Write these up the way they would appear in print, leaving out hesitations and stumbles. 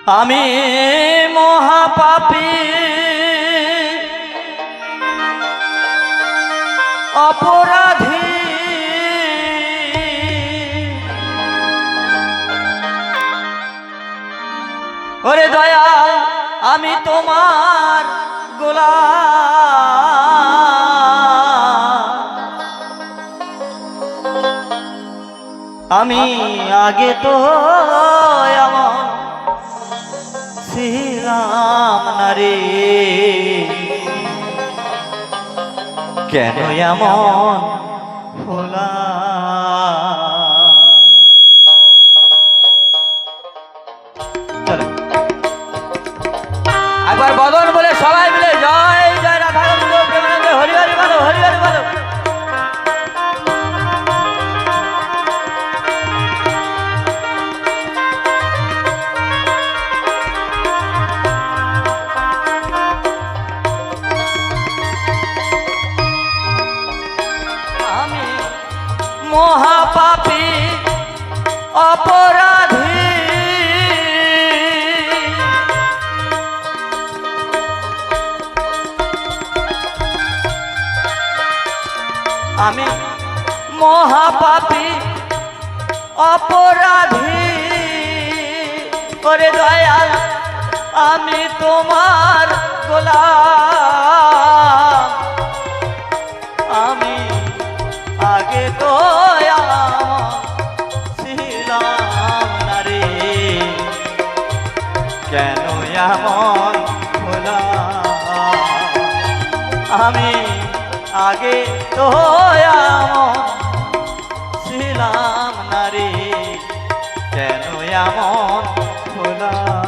আমি মহাপাপী অপরাধী, ওরে দয়াল আমি তোমার গোলাম। আমি আগে তো এমন ছিলাম না রে, কেন এমন হলাম। চলো একবার বদন বলে সবাই মিলে জয় জয় রাধারমণ প্রেমানন্দে হরি হরি বলো, হরি হরি বলো। আমি মহাপাপী অপরাধী, আমি মহাপাপী অপরাধী, করে দয়াল আমি তোমার গোলাম। আমি আগে তো ছিলাম না রে, কেন এমন হলাম। আমি আগে তো ছিলাম না রে, কেন এমন হলাম।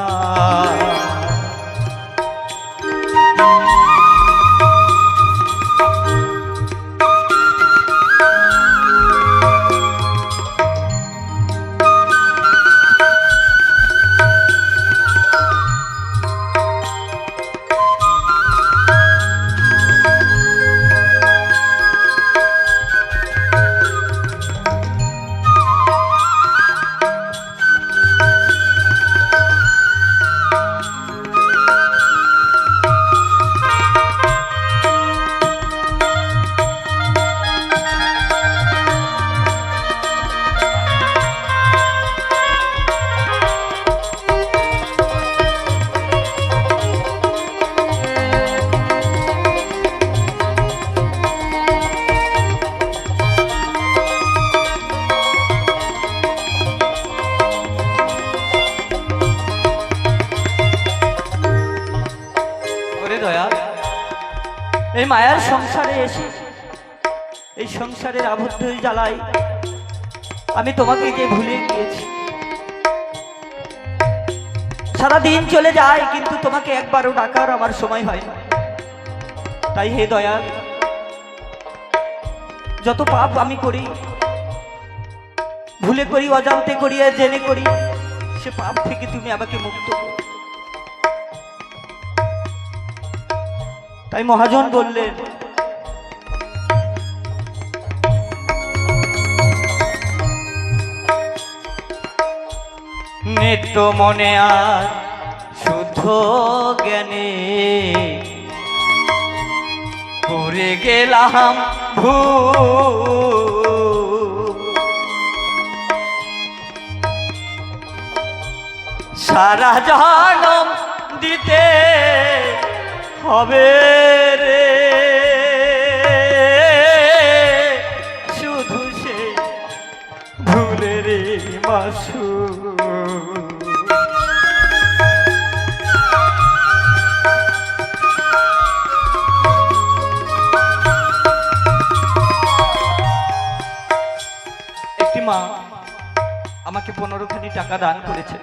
এই মায়ার সংসারে এসে এই সংসারের আবদ্ধ জ্বালাই আমি তোমাকে যে ভুলে গিয়েছি। সারাদিন চলে যায় কিন্তু তোমাকে একবারও ডাকার আমার সময় হয় না। তাই হে দয়াল, যত পাপ আমি করি, ভুলে করি, অজান্তে করি, আর জেনে করি, সে পাপ থেকে তুমি আমাকে মুক্ত করো। তাই মহাজন বললেন, নিত্য মনে আর শুদ্ধ জ্ঞানে করে গেলাম ভুল। সারা জনম দিতে হবে রে শুধু সে ভুলের মাসুল। একটি মা আমাকে 15খানি টাকা দান করেছে,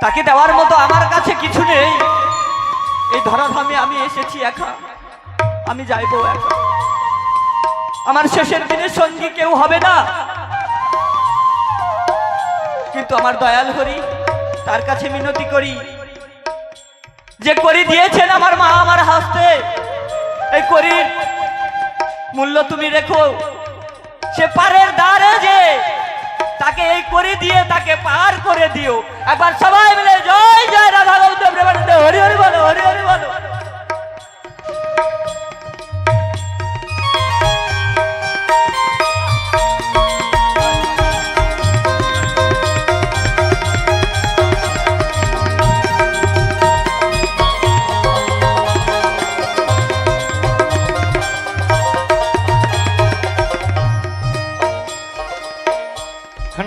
তাকে দেওয়ার মতো আমার কাছে কিছু নেই। এই ধরাধামে আমি এসেছি একা, আমি যাইবো একা। আমার শেষের দিনের সঙ্গী কেউ হবে না, কিন্তু আমার দয়াল হরি তার কাছে মিনতি করি, যে করি দিয়েছেন আমার মা আমার হাসতে, এই করির মূল্য তুমি রেখো। সে পারের দ্বারে যে তাকে এই করে দিয়ে তাকে পার করে দিও। একবার সবাই মিলে জয় জয় রাধা গোবিন্দ প্রেমানন্দে হরি হরি বলো, হরি হরি বলো।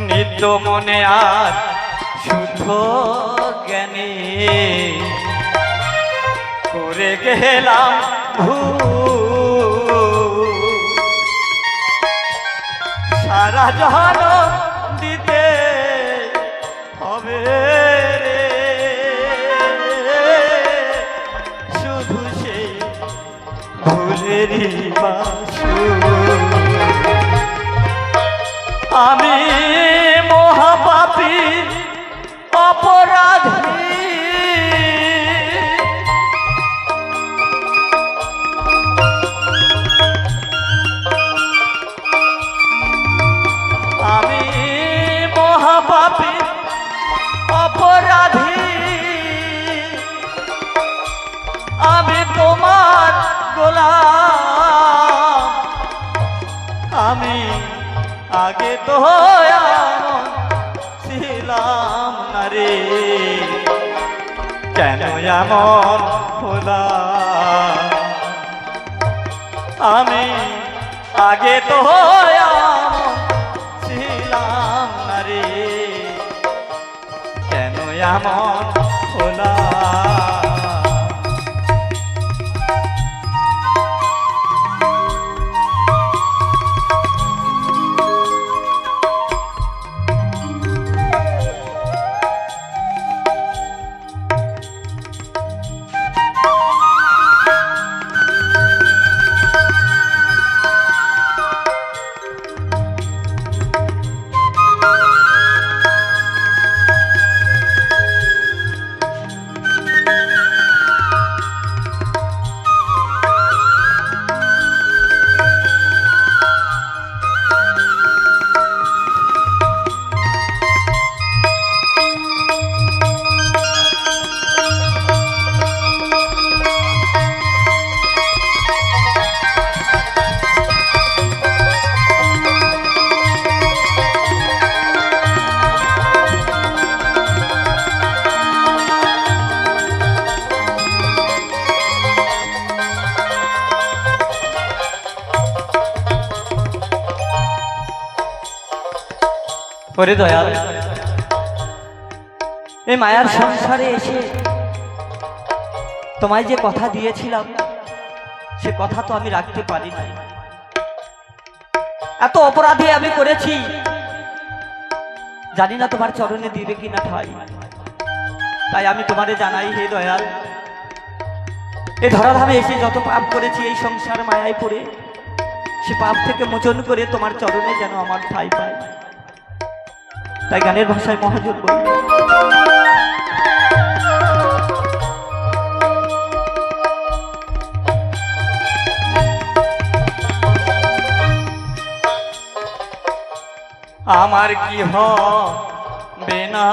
নিত্য মনে আর শুদ্ধ জ্ঞানে করে গেলাম সারা জহান দিতে হবে রে, শুধু সেই ভুলেরই বাসুর। আমি মহাপাপী অপরাধী, আমি মহাপাপী অপরাধী, আমি তোমার গোলাম। আমি আগে তো ছিলাম না রে, কেন এমন হলাম? আমি আগে তো ছিলাম না রে, কেন এমন হলাম? ওরে দয়াল, এই মায়ার সংসারে এসে তোমায় যে কথা দিয়েছিলাম সে কথা তো আমি রাখতে পারি নাই। এত অপরাধী আমি করেছি, জানি না তোমার চরণে দিবে কিনা ঠাই। তাই আমি তোমারে জানাই, হে দয়াল, এই ধরাধামে এসে যত পাপ করেছি এই সংসার মায়ায় পড়ে, সে পাপ থেকে মোচন করে তোমার চরণে যেন আমার ঠাই পায়। তাই গানের ভাষায় মহাজন বলি, আমার কি হবে না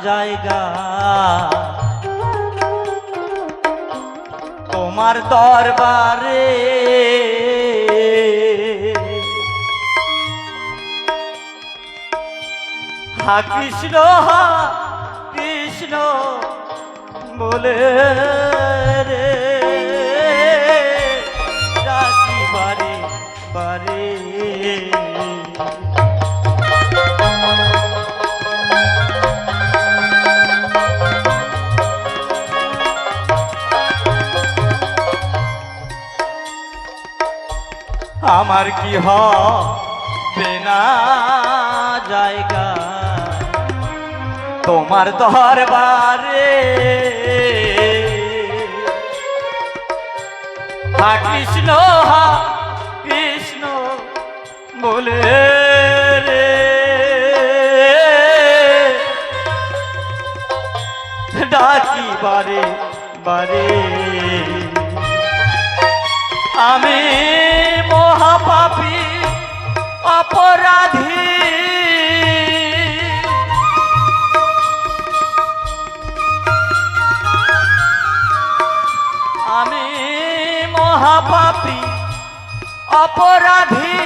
জায়গা তোমার দরবারে, হা কৃষ্ণ হা কৃষ্ণ বলে রে ডাকি বারে বারে। আমার কি হবে না জায়গা তোমার দরবারে, হা কৃষ্ণ হা কৃষ্ণ বলে রে ডাকি বারে বারে। আমি মহাপাপী অপরাধী, অপরাধী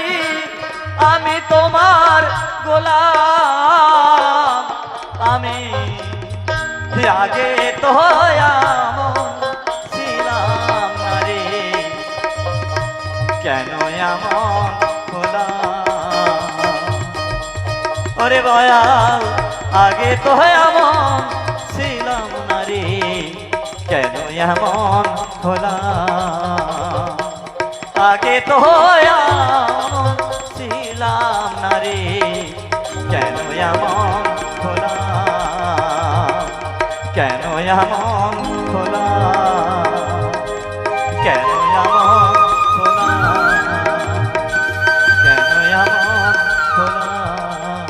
আমি তোমার গোলাম, আমি আগে তো এমন ছিলাম না রে, কেন এমন হলাম? ওরে দয়াল আগে তো এমন ছিলাম না রে, কেন এমন হলাম? আগে তো এমন ছিলাম না রে, কেন এমন হলাম? কেন এমন হলাম? কেন এমন হলাম? কেন এমন হলাম?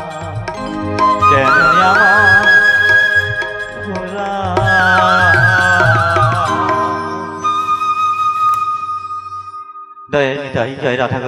কেন এমন হলাম? জয় নিতাই, জয় রাধা।